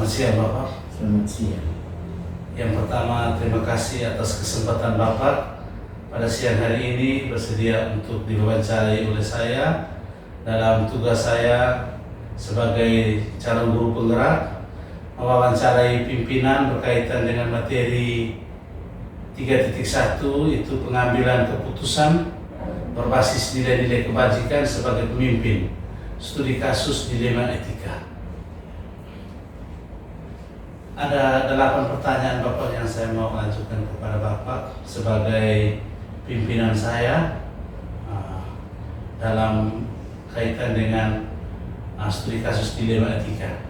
Selamat siang Bapak. Selamat siang. Yang pertama, terima kasih atas kesempatan Bapak pada siang hari ini bersedia untuk diwawancarai oleh saya dalam tugas saya sebagai calon guru penggerak mewawancarai pimpinan berkaitan dengan materi 3.1, itu pengambilan keputusan berbasis nilai-nilai kebajikan sebagai pemimpin, studi kasus dilema etika. Ada 8 pertanyaan Bapak yang saya mau lanjutkan kepada Bapak sebagai pimpinan saya dalam kaitan dengan studi kasus dilema etika.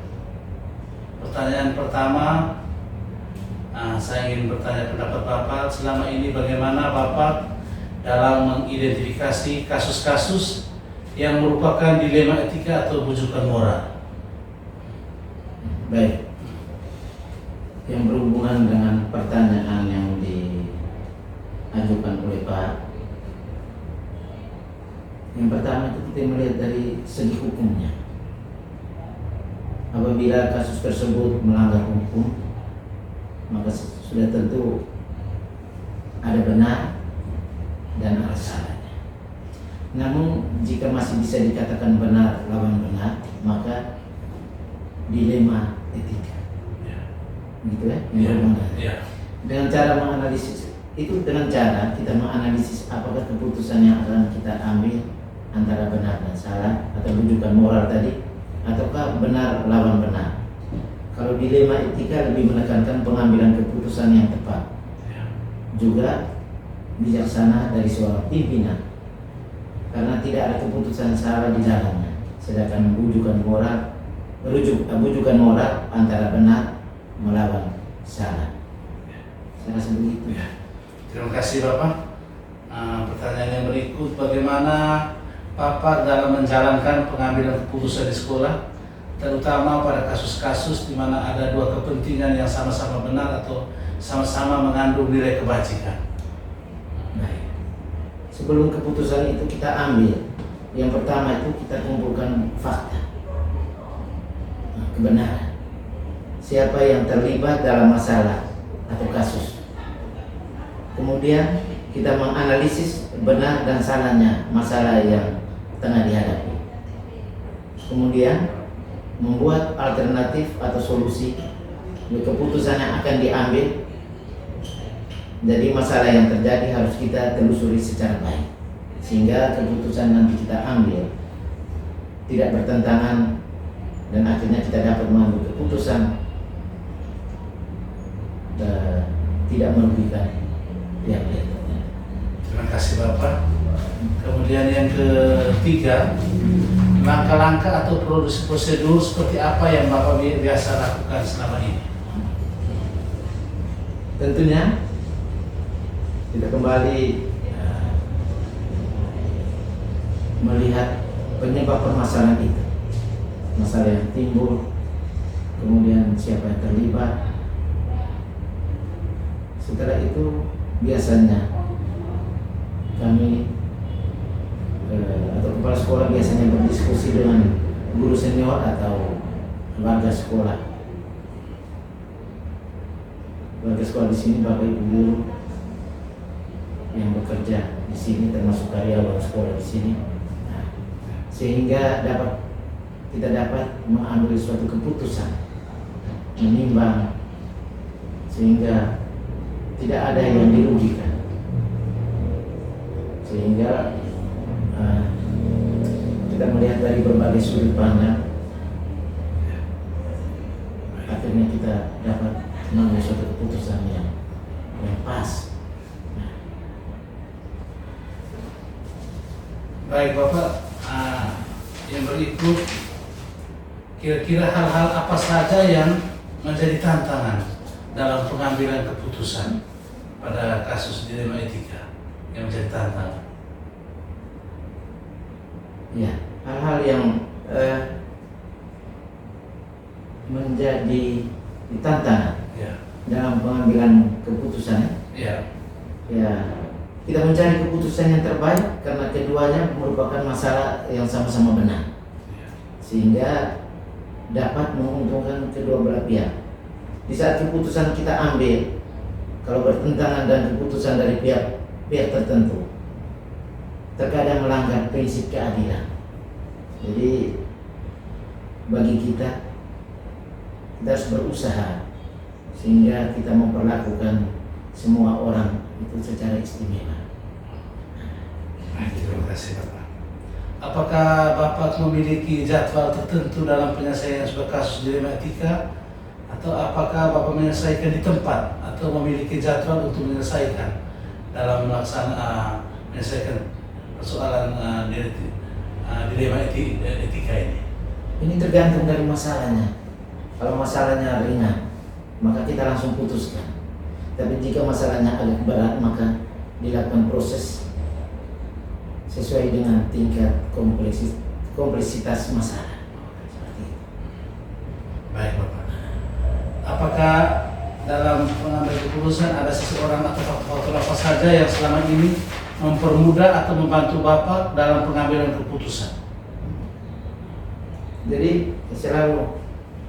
Pertanyaan pertama, saya ingin bertanya pendapat Bapak selama ini bagaimana Bapak dalam mengidentifikasi kasus-kasus yang merupakan dilema etika atau bujukan moral. Baik. Yang berhubungan dengan pertanyaan yang diajukan oleh Pak. Yang pertama itu kita melihat dari segi hukumnya. Apabila kasus tersebut melanggar hukum, maka sudah tentu ada benar dan ada salahnya. Namun jika masih bisa dikatakan benar lawan benar, maka dilema etika. Gitu ya, dengan cara menganalisis itu, dengan cara kita menganalisis apakah keputusan yang akan kita ambil antara benar dan salah atau rujukan moral tadi, ataukah benar lawan benar. Kalau dilema etika lebih menekankan pengambilan keputusan yang tepat, juga bijaksana dari seorang pimpinan, karena tidak ada keputusan salah di dalamnya. Sedangkan bujukan moral antara benar melawan salah. Saya rasa begitu. Terima kasih Bapak. Pertanyaan yang berikut, bagaimana Bapak dalam menjalankan pengambilan keputusan di sekolah, terutama pada kasus-kasus di mana ada dua kepentingan yang sama-sama benar atau sama-sama mengandung nilai kebajikan? Baik. Sebelum keputusan itu kita ambil, yang pertama itu kita kumpulkan fakta, kebenaran. Siapa yang terlibat dalam masalah atau kasus. Kemudian kita menganalisis benar dan salahnya masalah yang tengah dihadapi. Kemudian membuat alternatif atau solusi keputusan yang akan diambil. Jadi masalah yang terjadi harus kita telusuri secara baik, sehingga keputusan nanti kita ambil tidak bertentangan dan akhirnya kita dapat mengambil keputusan tidak merugikan pihak-pihak. Terima kasih Bapak. Kemudian yang ketiga, langkah-langkah atau prosedur seperti apa yang Bapak biasa lakukan selama ini? Tentunya kita kembali melihat penyebab permasalahan itu, masalah yang timbul, kemudian siapa yang terlibat. Setelah itu biasanya kami atau kepala sekolah biasanya berdiskusi dengan guru senior atau warga sekolah. Warga sekolah di sini Bapak Ibu guru yang bekerja di sini, termasuk karyawan sekolah di sini, sehingga kita dapat mengambil suatu keputusan, menimbang, sehingga tidak ada yang dirugikan, sehingga kita melihat dari berbagai sudut pandang, akhirnya kita dapat mengambil suatu keputusan yang pas. Baik Bapak, yang berikut, kira-kira hal-hal apa saja yang menjadi tantangan dalam pengambilan keputusan pada kasus dilema etika yang menjadi tantangan? Ya, hal-hal yang menjadi tantangan dalam pengambilan keputusan. Ya, kita mencari keputusan yang terbaik karena keduanya merupakan masalah yang sama-sama benar, sehingga dapat menguntungkan kedua belah pihak. Di saat keputusan kita ambil, kalau bertentangan dengan keputusan dari pihak tertentu, terkadang melanggar prinsip keadilan. Jadi bagi kita harus berusaha sehingga kita memperlakukan semua orang itu secara istimewa. Terima kasih Bapak. Apakah Bapak memiliki jadwal tertentu dalam penyelesaian sebuah kasus dilema etika, atau apakah Bapak menyelesaikan di tempat atau memiliki jadwal untuk menyelesaikan dalam menyelesaikan persoalan dilema etika ini? Ini tergantung dari masalahnya. Kalau masalahnya ringan, maka kita langsung putuskan. Tapi jika masalahnya agak berat, maka dilakukan proses sesuai dengan tingkat kompleksitas masalah. Seperti itu. Baik Bapak. Apakah dalam pengambil keputusan ada seseorang atau faktor apa saja yang selama ini mempermudah atau membantu Bapak dalam pengambilan keputusan? Jadi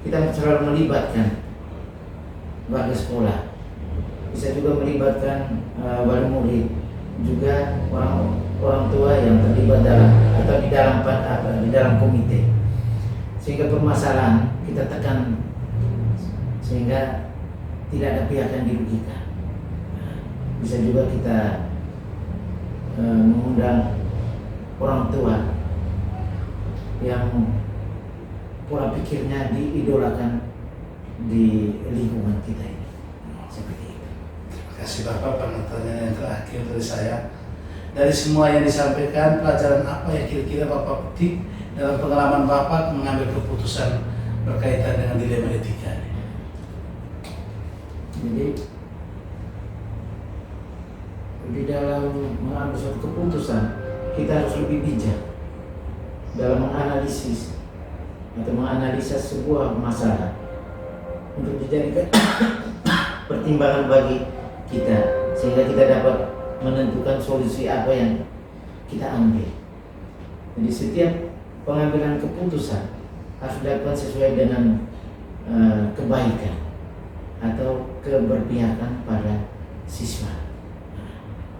kita selalu melibatkan warga sekolah, bisa juga melibatkan wali murid, juga orang tua yang terlibat di dalam komite, sehingga permasalahan kita tekan sehingga tidak ada pihak yang dirugikan. Bisa juga kita mengundang orang tua yang pola pikirnya diidolakan di lingkungan kita ini. Seperti itu. Terima kasih Bapak. Pertanyaan yang terakhir dari saya, dari semua yang disampaikan, pelajaran apa yang kira-kira Bapak petik dalam pengalaman Bapak mengambil keputusan berkaitan dengan dilema etika ini? Jadi di dalam mengambil suatu keputusan, kita harus lebih bijak dalam menganalisis atau menganalisa sebuah masalah untuk dijadikan pertimbangan bagi kita, sehingga kita dapat menentukan solusi apa yang kita ambil. Jadi setiap pengambilan keputusan harus dilakukan sesuai dengan kebaikan atau keberpihakan pada siswa.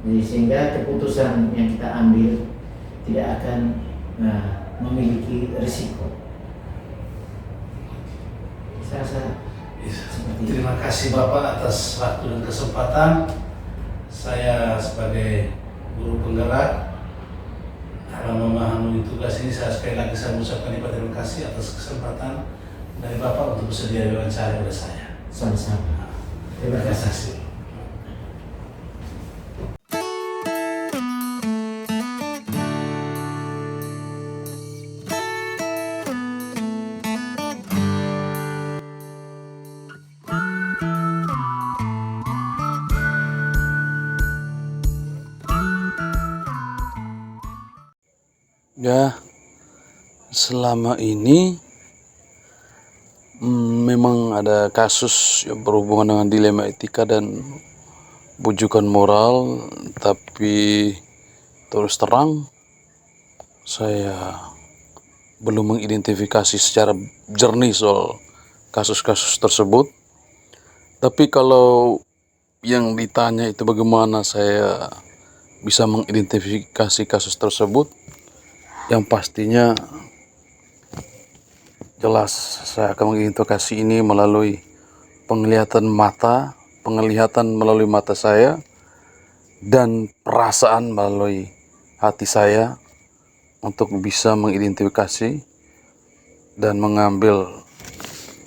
Jadi sehingga keputusan yang kita ambil tidak akan memiliki risiko. Saya rasa seperti itu. Terima kasih Bapak atas waktu dan kesempatan. Saya sebagai guru penggerak dalam memahami tugas ini, saya sekali lagi mengucapkan terima kasih atas kesempatan dari Bapak untuk bersedia diwawancara oleh saya. Sama-sama. Terima kasih. Ya, selama ini memang ada kasus yang berhubungan dengan dilema etika dan bujukan moral, tapi terus terang saya belum mengidentifikasi secara jernih soal kasus-kasus tersebut. Tapi kalau yang ditanya itu bagaimana saya bisa mengidentifikasi kasus tersebut, yang pastinya jelas saya akan mengidentifikasi ini melalui penglihatan melalui mata saya, dan perasaan melalui hati saya untuk bisa mengidentifikasi dan mengambil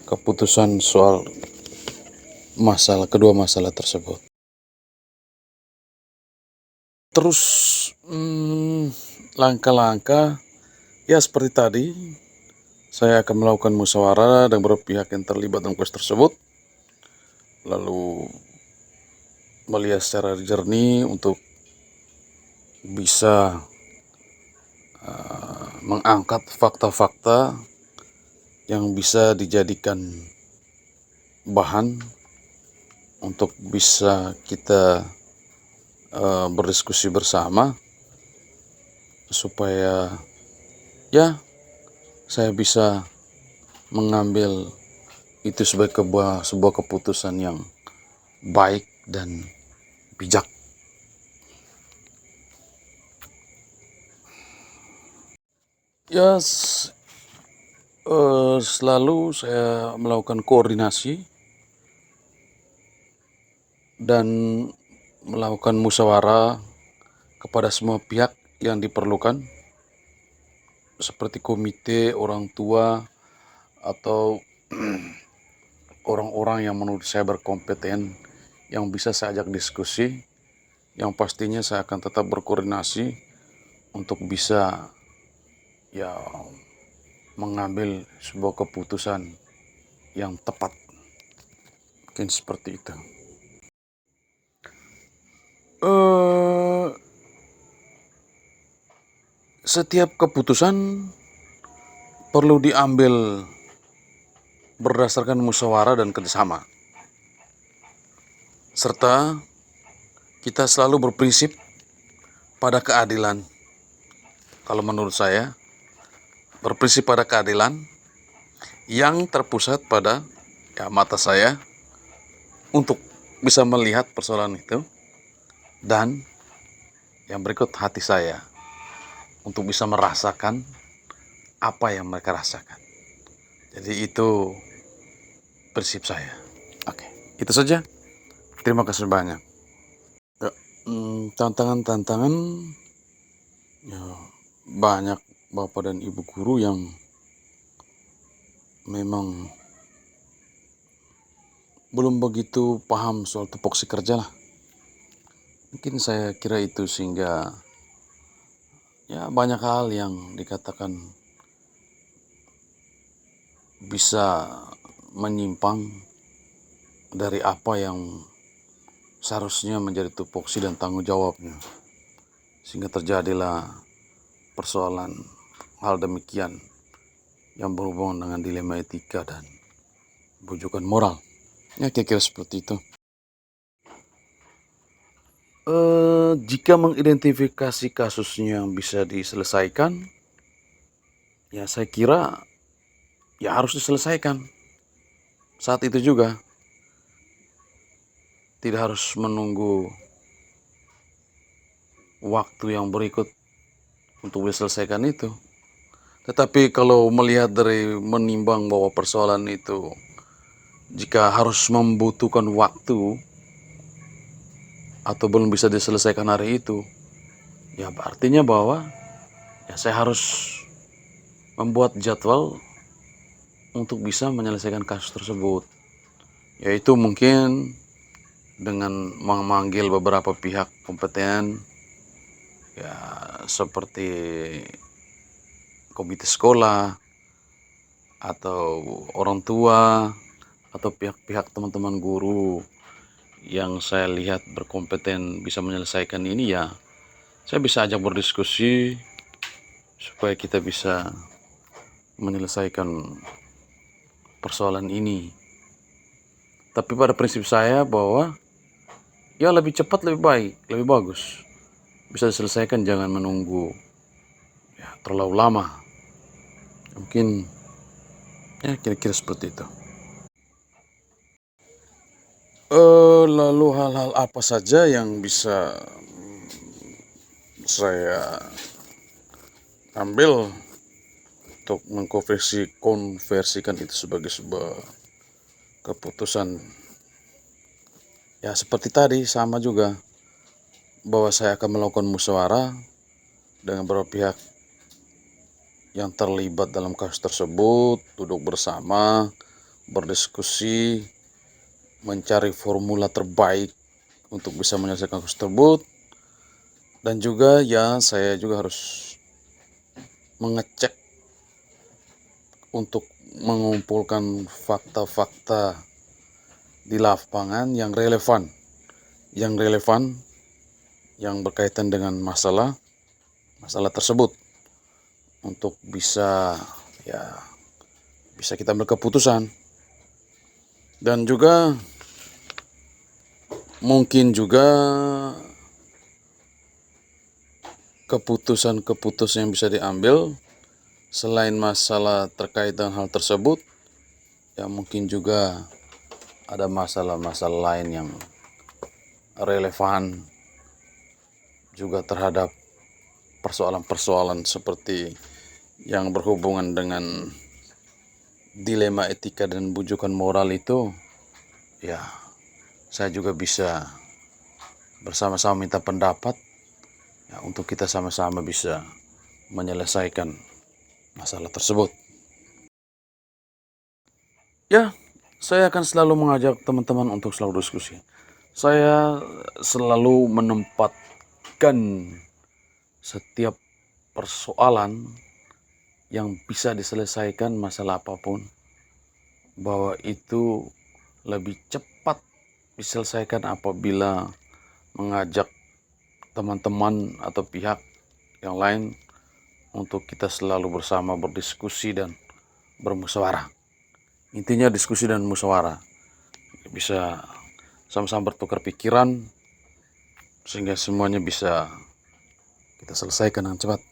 keputusan soal kedua masalah tersebut. Terus langkah-langkah ya seperti tadi, saya akan melakukan musyawarah dengan beberapa pihak yang terlibat dalam kasus tersebut, lalu melihat secara jernih untuk bisa mengangkat fakta-fakta yang bisa dijadikan bahan untuk bisa kita berdiskusi bersama, supaya ya saya bisa mengambil itu sebagai sebuah keputusan yang baik dan bijak. Ya, selalu saya melakukan koordinasi dan melakukan musyawarah kepada semua pihak yang diperlukan, seperti komite, orang tua, atau orang-orang yang menurut saya berkompeten yang bisa saya ajak diskusi. Yang pastinya saya akan tetap berkoordinasi untuk bisa mengambil sebuah keputusan yang tepat. Mungkin seperti itu. Setiap keputusan perlu diambil berdasarkan musyawarah dan kerjasama. Serta kita selalu berprinsip pada keadilan. Kalau menurut saya, berprinsip pada keadilan yang terpusat pada mata saya untuk bisa melihat persoalan itu, dan yang berikut hati saya untuk bisa merasakan apa yang mereka rasakan. Jadi itu prinsip saya. Oke, itu saja. Terima kasih banyak. Tantangan banyak Bapak dan Ibu guru yang memang belum begitu paham soal tupoksi kerja lah. Mungkin saya kira itu sehingga banyak hal yang dikatakan bisa menyimpang dari apa yang seharusnya menjadi tupoksi dan tanggung jawabnya, sehingga terjadilah persoalan hal demikian yang berhubungan dengan dilema etika dan bujukan moral. Kira-kira seperti itu. Jika mengidentifikasi kasusnya yang bisa diselesaikan, saya kira harus diselesaikan saat itu juga. Tidak harus menunggu waktu yang berikut untuk diselesaikan itu. Tetapi kalau melihat dari menimbang bahwa persoalan itu jika harus membutuhkan waktu atau belum bisa diselesaikan hari itu, artinya bahwa saya harus membuat jadwal untuk bisa menyelesaikan kasus tersebut. Yaitu mungkin dengan memanggil beberapa pihak kompeten, seperti komite sekolah atau orang tua atau pihak-pihak teman-teman guru yang saya lihat berkompeten bisa menyelesaikan ini, saya bisa ajak berdiskusi supaya kita bisa menyelesaikan persoalan ini. Tapi pada prinsip saya bahwa lebih cepat lebih baik, lebih bagus. Bisa diselesaikan, jangan menunggu terlalu lama. Mungkin kira-kira seperti itu. Lalu hal-hal apa saja yang bisa saya ambil untuk mengkonversikan itu sebagai sebuah keputusan? Seperti tadi, sama juga bahwa saya akan melakukan musyawarah dengan beberapa pihak yang terlibat dalam kasus tersebut, duduk bersama, berdiskusi, mencari formula terbaik untuk bisa menyelesaikan kasus tersebut. Dan juga saya juga harus mengecek untuk mengumpulkan fakta-fakta di lapangan yang relevan yang berkaitan dengan masalah tersebut, untuk bisa kita ambil keputusan. Dan juga mungkin juga keputusan yang bisa diambil selain masalah terkait dengan hal tersebut, Ya mungkin juga ada masalah-masalah lain yang relevan juga terhadap persoalan-persoalan seperti yang berhubungan dengan dilema etika dan bujukan moral itu, ya saya juga bisa bersama-sama minta pendapat ya, untuk kita sama-sama bisa menyelesaikan masalah tersebut. Ya, saya akan selalu mengajak teman-teman untuk selalu diskusi. Saya selalu menempatkan setiap persoalan yang bisa diselesaikan masalah apapun, bahwa itu lebih cepat diselesaikan apabila mengajak teman-teman atau pihak yang lain untuk kita selalu bersama berdiskusi dan bermusyawarah. Intinya diskusi dan musyawarah. Bisa sama-sama bertukar pikiran sehingga semuanya bisa kita selesaikan dengan cepat.